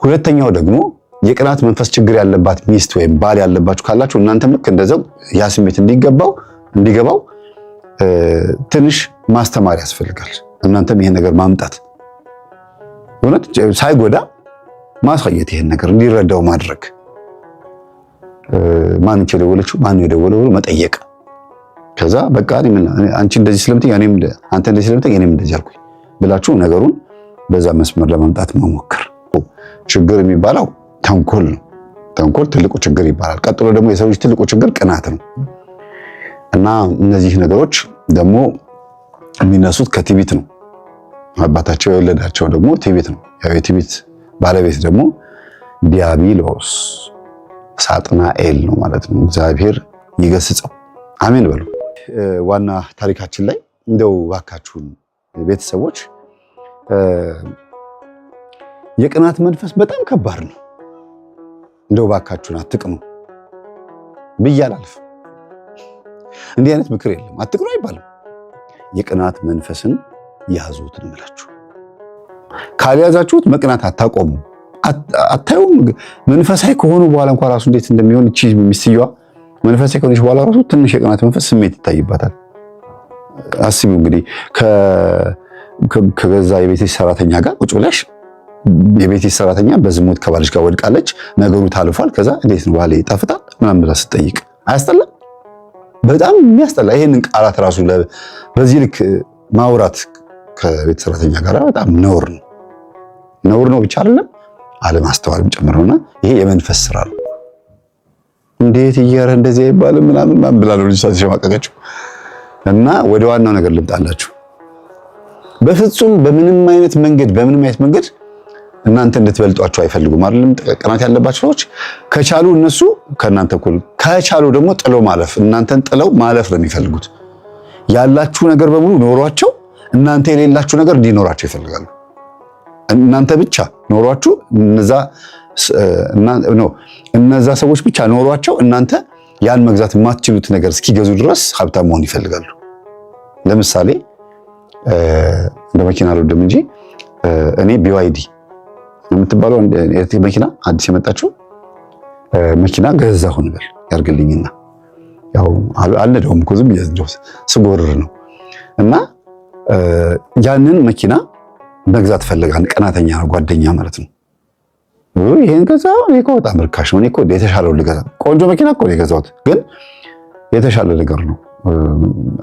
ሁለተኛው ደግሞ የቅናት መንፈስ ችግር ያለባት ሚስት ወይም ባል ያለባችሁ ካላችሁ እናንተም ልክ እንደዛው ያ ስሜት እንዲገባው ትንሽ ማስተማር ያስፈልጋል። እናንተም ይሄን ነገር ማምጣት እውነት ሳይጎዳ ማሳየት፣ ይሄን ነገር እንዲረዳው ማድረግ፣ ማን የደወለችው ማን የደወለው መጠየቅ። ከዛ በቃ አንቺ እንደዚህ ስለምትኝ አንተ እንደዚህ ስለምትኝ እኔም እንደዚህ አልኩኝ ብላችሁ ነገሩን በዛ መስመር ለማምጣት መሞከር። ችግር የሚባለው ተንኮል ነው። ተንኮል ትልቁ ችግር ይባላል። ቀጥሎ ደግሞ የሰው ልጅ ትልቁ ችግር ቅናት ነው። እና እነዚህ ነገሮች ደግሞ የሚነሱት ከትዕቢት ነው። አባታቸው የወለዳቸው ደግሞ ትዕቢት ነው። ያው የትዕቢት ባለቤት ደግሞ ዲያብሎስ ሳጥናኤል ነው ማለት ነው። እግዚአብሔር ይገስጸው። አሜን በሉ። ዋና ታሪካችን ላይ እንደው ባካችሁን ቤተሰቦች የቅናት መንፈስ በጣም ከባድ ነው። እንደው ባካችሁን አትቅኑ ብዬ አላልፍም። እንዲህ አይነት ምክር የለም። አትቅኑ አይባልም። የቅናት መንፈስን ያዙት ነው የምላችሁ። ካልያዛችሁት መቅናት አታቆሙ። አታዩም? መንፈሳዊ ከሆኑ በኋላ እንኳን ራሱ እንዴት እንደሚሆን እቺ ሚስትየዋ መንፈሳዊ ከሆነች በኋላ ራሱ ትንሽ የቅናት መንፈስ ስሜት ይታይባታል። አስቡ እንግዲህ ከገዛ የቤትሽ ሰራተኛ ጋር ቁጭ ብለሽ የቤትሽ ሰራተኛ በዝሙት ከባልሽ ጋር ወድቃለች፣ ነገሩ ታልፏል። ከዛ እንዴት ነው ባሌ ይጣፍጣል ምናምን ብላ ስትጠይቅ አያስጠላም? በጣም የሚያስጠላ። ይሄንን ቃላት ራሱ በዚህ ልክ ማውራት ከቤት ሰራተኛ ጋር በጣም ነውር ነው። ነውር ነው ብቻ አይደለም አለማስተዋልም ጭምር ነውና ይሄ የመንፈስ ስራ ነው። እንዴት ይያረ እንደዚህ አይባልም ምናምን ማን ብላለው ልጅ ተሸማቀቀችው። እና ወደ ዋናው ነገር ልምጣላችሁ። በፍጹም በምንም አይነት መንገድ እናንተ እንድትበልጧቸው አይፈልጉም አይደለም። ቅናት ያለባቸው ሰዎች ከቻሉ እነሱ ከእናንተ እኩል፣ ከቻሉ ደግሞ ጥለው ማለፍ፣ እናንተን ጥለው ማለፍ ነው የሚፈልጉት። ያላችሁ ነገር በሙሉ ኖሯቸው እናንተ የሌላችሁ ነገር እንዲኖራቸው ይፈልጋሉ። እናንተ ብቻ ኖሯችሁ እነዛ ሰዎች ብቻ ኖሯቸው እናንተ ያን መግዛት የማትችሉት ነገር እስኪገዙ ድረስ ሀብታም መሆን ይፈልጋሉ። ለምሳሌ እንደ መኪና አልወድም እንጂ እኔ BYD የምትባለው ኤሌክትሪክ መኪና አዲስ የመጣችው መኪና ገዛሁ እንበል ያርግልኝና ያው አልነዳውም እኮ ዝም ብዬ ስጎርር ነው። እና ያንን መኪና መግዛት ፈልጋን ቀናተኛ ጓደኛ ማለት ነው። ይሄን ገዛው እኔ እኮ በጣም ርካሽ ነው፣ እኔ እኮ የተሻለው ልገዛ፣ ቆንጆ መኪና እኮ የገዛሁት ግን የተሻለ ነገር ነው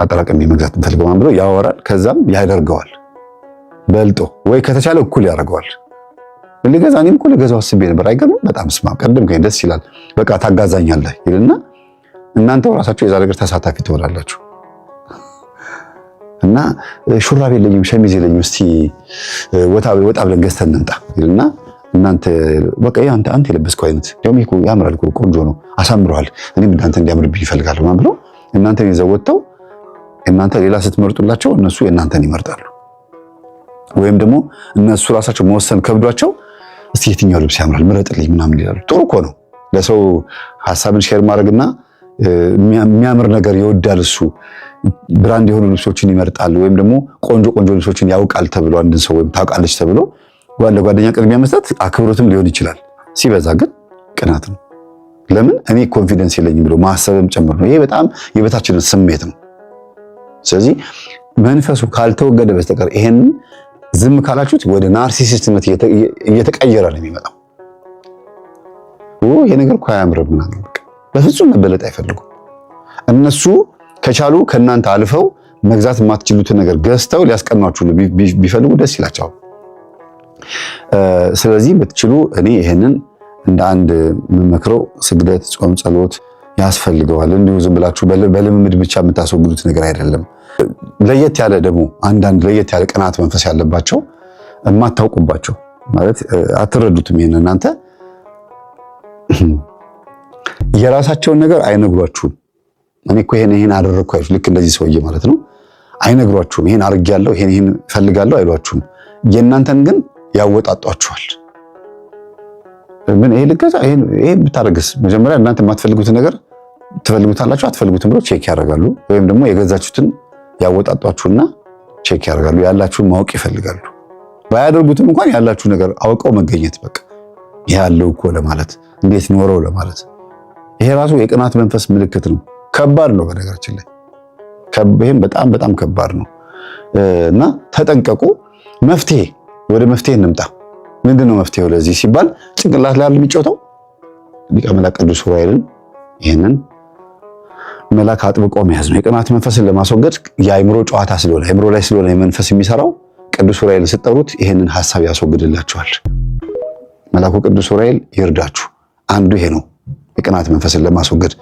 አጠራቀም መግዛት እንፈልገው ብሎ ያወራል። ከዛም ያደርገዋል በልጦ ወይ ከተቻለ እኩል ያደርገዋል። ልገዛ እኔም እኮ ልገዛው አስቤ ነበር። አይገርምም? በጣም ስማ ቀደም ከኝ ደስ ይላል፣ በቃ ታጋዛኛለህ ይልና እናንተው ራሳችሁ የዛ ነገር ተሳታፊ ትሆናላችሁ። እና ሹራብ የለኝም ሸሚዝ የለኝም እስቲ ወጣ ብለን ገዝተን እንምጣ ይልና እናንተ በቃ አንተ የለበስከው አይነት ደግሞ ይሄ ያምራል እኮ ቆንጆ ነው አሳምረዋል፣ እኔም እናንተ እንዲያምርብኝ ይፈልጋለሁ ማለት ነው። እናንተን ይዘው ወጥተው እናንተ ሌላ ስትመርጡላቸው እነሱ የእናንተን ይመርጣሉ። ወይም ደግሞ እነሱ ራሳቸው መወሰን ከብዷቸው እስቲ የትኛው ልብስ ያምራል ምረጥልኝ ምናምን ይላሉ። ጥሩ እኮ ነው ለሰው ሐሳብን ሼር ማድረግና የሚያምር ነገር ይወዳል እሱ። ብራንድ የሆኑ ልብሶችን ይመርጣል፣ ወይም ደግሞ ቆንጆ ልብሶችን ያውቃል ተብሎ አንድን ሰው ወይም ታውቃለች ተብሎ ለጓደኛ ቅድሚያ መስጠት አክብሮትም ሊሆን ይችላል። ሲበዛ ግን ቅናት ነው። ለምን እኔ ኮንፊደንስ የለኝም ብሎ ማሰብም ጭምር ነው። ይሄ በጣም የበታችነት ስሜት ነው። ስለዚህ መንፈሱ ካልተወገደ በስተቀር ይሄን ዝም ካላችሁት ወደ ናርሲሲስትነት እየተቀየረ ነው የሚመጣው። ይሄ ነገር እኮ አያምርም ምናምን በቃ በፍጹም መበለጥ አይፈልጉም። እነሱ ከቻሉ ከእናንተ አልፈው መግዛት የማትችሉትን ነገር ገዝተው ሊያስቀኗችሁ ቢፈልጉ ደስ ይላቸዋል። ስለዚህ ብትችሉ እኔ ይሄንን እንደ አንድ የምመክረው ስግደት፣ ጾም፣ ጸሎት ያስፈልገዋል። እንዲሁ ዝም ብላችሁ በልምምድ ብቻ የምታስወግዱት ነገር አይደለም። ለየት ያለ ደግሞ አንዳንድ ለየት ያለ ቅናት መንፈስ ያለባቸው የማታውቁባቸው ማለት አትረዱትም። ይሄን እናንተ የራሳቸውን ነገር አይነግሯችሁም። እኔ እኮ ይሄን አደረግኩ አይሉ ልክ እንደዚህ ሰውዬ ማለት ነው። አይነግሯችሁም። ይሄን አድርጌያለሁ፣ ይሄን ፈልጋለሁ አይሏችሁም። የእናንተን ግን ያወጣጧችኋል። ምን ይሄ ልገዛ ይሄ ብታረግስ መጀመሪያ እናንተ የማትፈልጉትን ነገር ትፈልጉታላችሁ አትፈልጉትም ብለው ቼክ ያደርጋሉ። ወይም ደግሞ የገዛችሁትን ያወጣጧችሁና ቼክ ያደርጋሉ። ያላችሁን ማወቅ ይፈልጋሉ። ባያደርጉትም እንኳን ያላችሁ ነገር አውቀው መገኘት በቃ ይሄ ያለው እኮ ለማለት እንዴት ኖረው ለማለት ይሄ ራሱ የቅናት መንፈስ ምልክት ነው። ከባድ ነው በነገራችን ላይ ይሄም በጣም በጣም ከባድ ነው እና ተጠንቀቁ። ወደ መፍትሄ እንምጣ። ምንድነው መፍትሄው ለዚህ ሲባል ጭንቅላት ላይ የሚጮተው ሊቀ መላእክት ቅዱስ ዑራኤልን ይሄንን መልአክ አጥብቆ መያዝ ነው። የቅናት መንፈስን ለማስወገድ የአእምሮ ጨዋታ ስለሆነ አእምሮ ላይ ስለሆነ መንፈስ የሚሰራው ቅዱስ ዑራኤልን ስትጠሩት ይሄንን ሐሳብ ያስወግድላችኋል። መልአኩ ቅዱስ ዑራኤል ይርዳችሁ። አንዱ ይሄ ነው የቅናት መንፈስን ለማስወገድ።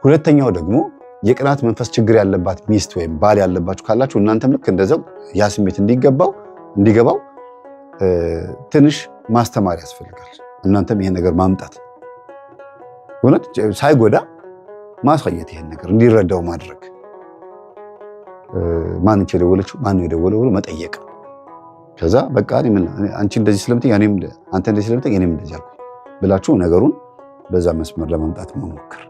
ሁለተኛው ደግሞ የቅናት መንፈስ ችግር ያለባት ሚስት ወይም ባል ያለባችሁ ካላችሁ እናንተም ልክ እንደዛው ያ ስሜት እንዲገባው ትንሽ ማስተማር ያስፈልጋል። እናንተም ይሄን ነገር ማምጣት እውነት ሳይጎዳ ማሳየት ይሄን ነገር እንዲረዳው ማድረግ። ማን የደወለችው ማን የደወለው ብሎ መጠየቅ። ከዛ በቃ አንቺ እንደዚህ ስለምትይ አንተ እንደዚህ ስለምትይ እኔም እንደዚህ አልኩ ብላችሁ ነገሩን በዛ መስመር ለማምጣት መሞከር።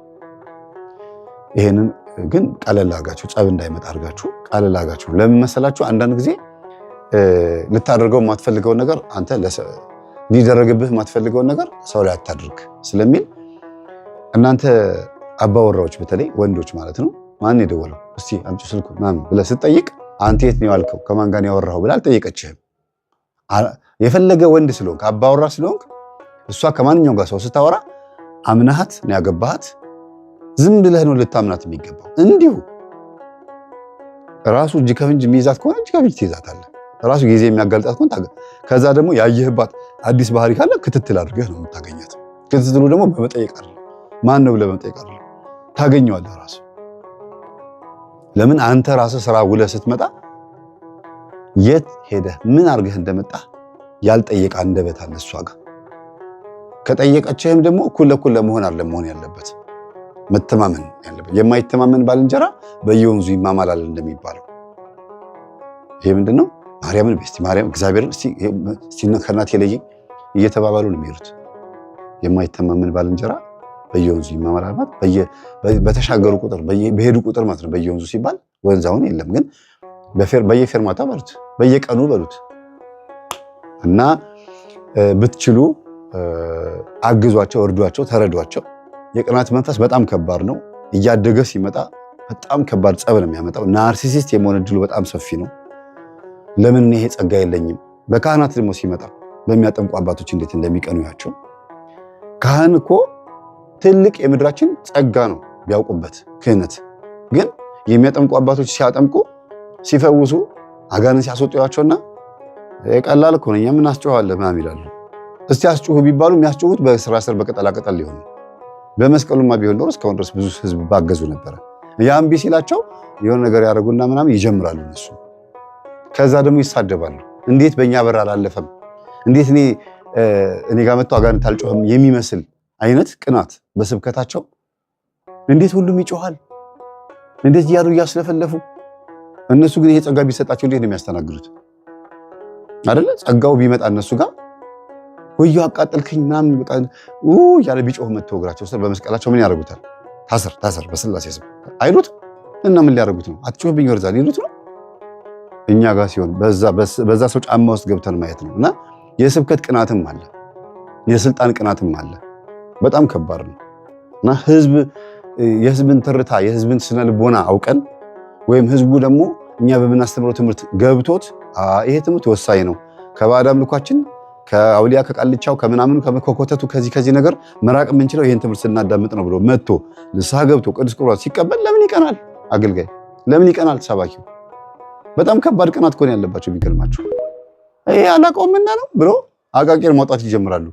ይሄንን ግን ቀለል አድርጋችሁ ጸብ እንዳይመጣ አድርጋችሁ ቀለል አድርጋችሁ ለምን መሰላችሁ? አንዳንድ ጊዜ ልታደርገው የማትፈልገውን ነገር አንተ ሊደረግብህ የማትፈልገውን ነገር ሰው ላይ አታድርግ ስለሚል እናንተ አባወራዎች በተለይ ወንዶች ማለት ነው ማን የደወለው እስቲ አምጪ ስልኩ ምናምን ብለህ ስትጠይቅ አንተ የት ነው ያልከው ከማን ጋር ያወራኸው ብላ አልጠየቀችህም። የፈለገ ወንድ ስለሆንክ አባወራ ስለሆንክ እሷ ከማንኛውም ጋር ሰው ስታወራ አምናሃት ነው ያገባሃት። ዝም ብለህ ነው ልታምናት የሚገባው። እንዲሁ ራሱ እጅ ከፍንጅ የሚይዛት ከሆነ እጅ ከፍንጅ ትይዛታለህ። ራሱ ጊዜ የሚያጋልጣት ከሆነ ከዛ ደግሞ ያየህባት አዲስ ባህሪ ካለ ክትትል አድርገህ ነው የምታገኛት። ክትትሉ ደግሞ በመጠየቅ አይደለም። ማን ነው ብለህ በመጠየቅ አይደለም፣ ታገኘዋለህ ራሱ። ለምን አንተ ራስህ ስራ ውለህ ስትመጣ የት ሄደህ ምን አድርገህ እንደመጣ ያልጠየቀ አንደበት አለ እሷ ጋር። ከጠየቀችህም ደግሞ እኩል ለእኩል ለመሆን አይደለም መሆን ያለበት፣ መተማመን ያለበት። የማይተማመን ባልንጀራ በየወንዙ ይማማላል እንደሚባለው ይሄ ምንድነው? ማርያምን በስቲ ማርያም እግዚአብሔርን እስቲ ከእናቴ ለየኝ እየተባባሉ ነው የሚሄዱት። የማይተማመን ባልንጀራ በየወንዙ ይማማላል ማለት በተሻገሩ ቁጥር በሄዱ ቁጥር ማለት ነው። በየወንዙ ሲባል ወንዝ አሁን የለም ግን በየፌርማታ በሉት በየቀኑ በሉት እና ብትችሉ አግዟቸው፣ እርዷቸው፣ ተረዷቸው። የቅናት መንፈስ በጣም ከባድ ነው። እያደገ ሲመጣ በጣም ከባድ ጸብ ነው የሚያመጣው። ናርሲሲስት የመሆን እድሉ በጣም ሰፊ ነው። ለምን ይሄ ጸጋ የለኝም? በካህናት ደግሞ ሲመጣ በሚያጠምቁ አባቶች እንዴት እንደሚቀኑ ያቸው። ካህን እኮ ትልቅ የምድራችን ጸጋ ነው ቢያውቁበት። ክህነት ግን የሚያጠምቁ አባቶች ሲያጠምቁ ሲፈውሱ አጋንን ሲያስወጡያቸውና ቀላል እኮ ነው እኛ ምን አስጨዋለህ ምናምን ይላሉ። እስቲ አስጩሁ ቢባሉ የሚያስጩሁት በስራ ስር በቅጠላቅጠል ሊሆን በመስቀሉማ ቢሆን ኖሮ እስካሁን ድረስ ብዙ ህዝብ ባገዙ ነበረ። ያ እምቢ ሲላቸው የሆነ ነገር ያደርጉና ምናምን ይጀምራሉ እነሱ። ከዛ ደግሞ ይሳደባሉ። እንዴት በእኛ በር አላለፈም? እንዴት እኔ ጋር መጥቶ አጋንንት አልጮህም የሚመስል አይነት ቅናት በስብከታቸው እንዴት ሁሉም ይጮሃል እንዴት እያሉ እያስለፈለፉ። እነሱ ግን ይሄ ጸጋ ቢሰጣቸው እንዴት ነው የሚያስተናግዱት? አይደለ? ጸጋው ቢመጣ እነሱ ጋር ወዮ አቃጠልከኝ ምናምን በቃ ያለ ቢጮህ መጥተው እግራቸው ስር በመስቀላቸው ምን ያደርጉታል? ታሰር በስላሴ ስም አይሉት እና ምን ሊያደርጉት ነው? አትጮህብኝ ወርዛል ይሉት ነው። እኛ ጋር ሲሆን በዛ ሰው ጫማ ውስጥ ገብተን ማየት ነው። እና የስብከት ቅናትም አለ፣ የስልጣን ቅናትም አለ። በጣም ከባድ ነው። እና የህዝብን ትርታ የህዝብን ስነ ልቦና አውቀን ወይም ህዝቡ ደግሞ እኛ በምናስተምረው ትምህርት ገብቶት ይሄ ትምህርት ወሳኝ ነው፣ ከባዕድ አምልኳችን ከአውሊያ ከቃልቻው ከምናምኑ ከኮተቱ ከዚህ ነገር መራቅ የምንችለው ይሄን ትምህርት ስናዳምጥ ነው ብሎ መጥቶ ንስሐ ገብቶ ቅዱስ ቁርባን ሲቀበል ለምን ይቀናል? አገልጋይ ለምን ይቀናል? ሰባኪው በጣም ከባድ ቅናት እኮ ነው ያለባቸው። ቢገርማችሁ ይሄ አላውቀውም እና ነው ብሎ አቃቂር ማውጣት ይጀምራሉ።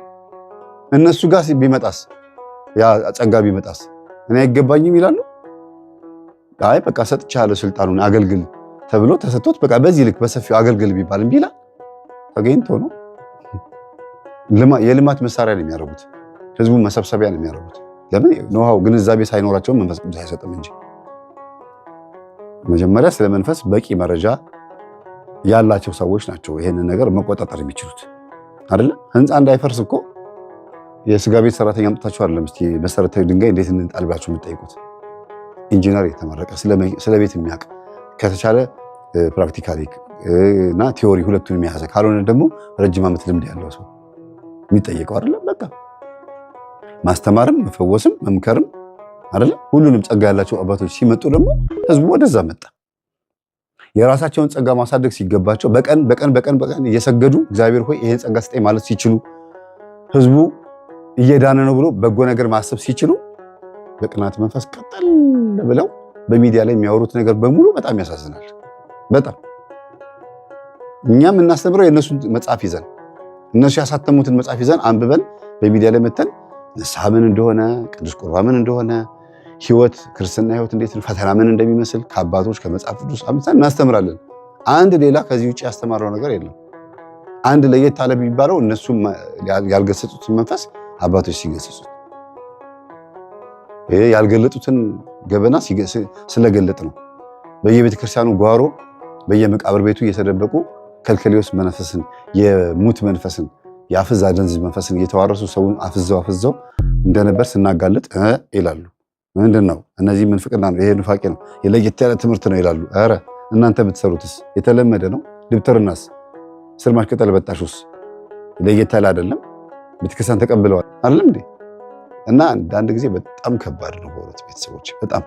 እነሱ ጋር ቢመጣስ ያ ጸጋ ቢመጣስ እኔ አይገባኝም ይላሉ። አይ በቃ ሰጥቻለሁ ስልጣኑን አገልግል ተብሎ ተሰጥቶት በቃ በዚህ ልክ በሰፊው አገልግል ቢባል እምቢ ይላል። ተገኝቶ ነው የልማት መሳሪያ ነው የሚያደርጉት። ህዝቡን መሰብሰቢያ ነው የሚያደርጉት። ለምን ኖሃው ግንዛቤ ሳይኖራቸው መንፈስ ቅዱስ አይሰጥም እንጂ መጀመሪያ ስለ መንፈስ በቂ መረጃ ያላቸው ሰዎች ናቸው ይሄንን ነገር መቆጣጠር የሚችሉት አይደለ? ህንፃ እንዳይፈርስ እኮ የስጋ ቤት ሰራተኛ አምጥታችሁ አይደለም እስቲ መሰረታዊ ድንጋይ እንዴት እንጣል ብላችሁ የምትጠይቁት። ኢንጂነር የተመረቀ ስለ ቤት የሚያውቅ ከተቻለ ፕራክቲካሊ እና ቲዮሪ ሁለቱን የያዘ ካልሆነ ደግሞ ረጅም ዓመት ልምድ ያለው ሰው የሚጠየቀው አይደለም። በቃ ማስተማርም መፈወስም መምከርም አይደለም። ሁሉንም ጸጋ ያላቸው አባቶች ሲመጡ ደግሞ ህዝቡ ወደዛ መጣ። የራሳቸውን ጸጋ ማሳደግ ሲገባቸው በቀን እየሰገዱ እግዚአብሔር ሆይ ይሄን ጸጋ ስጠኝ ማለት ሲችሉ ህዝቡ እየዳነ ነው ብሎ በጎ ነገር ማሰብ ሲችሉ በቅናት መንፈስ ቀጠል ብለው በሚዲያ ላይ የሚያወሩት ነገር በሙሉ በጣም ያሳዝናል። በጣም እኛም እናስተምረው የእነሱን መጽሐፍ ይዘን እነሱ ያሳተሙትን መጽሐፍ ይዘን አንብበን በሚዲያ ላይ መተን ንስሐ ምን እንደሆነ ቅዱስ ቁርባን ምን እንደሆነ ህይወት ክርስትና ህይወት እንዴት ፈተና ምን እንደሚመስል ከአባቶች ከመጽሐፍ ቅዱስ አምጥተን እናስተምራለን። አንድ ሌላ ከዚህ ውጪ ያስተማረው ነገር የለም። አንድ ለየት አለ የሚባለው እነሱም ያልገሰጹትን መንፈስ አባቶች ሲገሰጹት ያልገለጡትን ገበና ስለገለጥ ነው። በየቤተ ክርስቲያኑ ጓሮ በየመቃብር ቤቱ እየተደበቁ ከልከሌዎስ መንፈስን የሙት መንፈስን የአፍዝ አደንዝዝ መንፈስን እየተዋረሱ ሰውን አፍዘው እንደነበር ስናጋለጥ ይላሉ። ምንድነው? እነዚህ ምንፍቅና ነው፣ ይሄ ንፋቄ ነው፣ የለየት ያለ ትምህርት ነው ይላሉ። ኧረ እናንተ ብትሰሩትስ የተለመደ ነው። ድብትርናስ ስር ማሽቀጠል በጣሹስ ለየት ያለ አይደለም። ቤተክርስቲያን ተቀብለዋል አይደለም እንዴ? እና አንድ ጊዜ በጣም ከባድ ነው በእውነት ቤተሰቦች፣ በጣም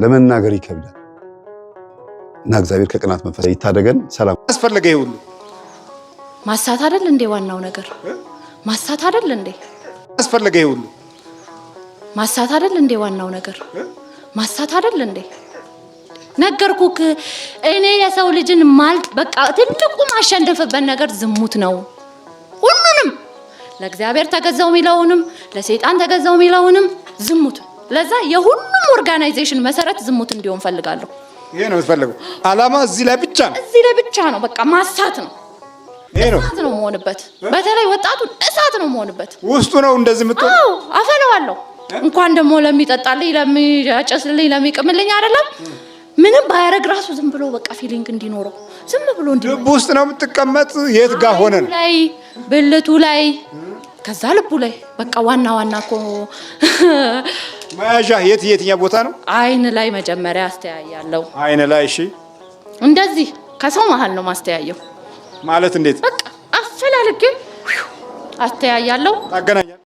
ለመናገር ይከብዳል። እና እግዚአብሔር ከቅናት መንፈስ ይታደገን። ሰላም አስፈልገ ይሁሉ ማሳት አይደል እንዴ? ዋናው ነገር ማሳት አይደል እንዴ? አስፈልገ ይሁሉ ማሳት አይደል እንዴ? ዋናው ነገር ማሳት አይደል እንዴ? ነገርኩክ እኔ የሰው ልጅን በቃ ትልቁ ማሸነፍበት ነገር ዝሙት ነው። ሁሉንም ለእግዚአብሔር ተገዛው ሚለውንም ለሰይጣን ተገዛው ሚለውንም ዝሙት። ለዛ የሁሉም ኦርጋናይዜሽን መሰረት ዝሙት እንዲሆን ፈልጋለሁ። ይሄ ነው የምትፈልገው ዓላማ? እዚህ ላይ ብቻ ነው፣ እዚህ ላይ ብቻ ነው። በቃ ማሳት ነው። ይሄ ነው እሳት ነው መሆንበት። በተለይ ወጣቱን እሳት ነው መሆንበት። ውስጡ ነው እንደዚህ የምትሆን። አዎ አፈለዋለሁ። እንኳን ደግሞ ለሚጠጣልኝ ለሚያጨስልኝ ለሚቅምልኝ አይደለም ምንም ባያረግ ራሱ ዝም ብሎ በቃ ፊሊንግ እንዲኖረው ዝም ብሎ ልብ ውስጥ ነው የምትቀመጥ። የት ጋር ሆነ ነው? ላይ ብልቱ ላይ ከዛ ልቡ ላይ በቃ ዋና እኮ መያዣ የትኛው ቦታ ነው? አይን ላይ መጀመሪያ አስተያያለሁ። አይን ላይ እሺ። እንደዚህ ከሰው መሃል ነው ማስተያየው። ማለት እንዴት? በቃ አፈላልጌ አስተያያለሁ። ታገናኝ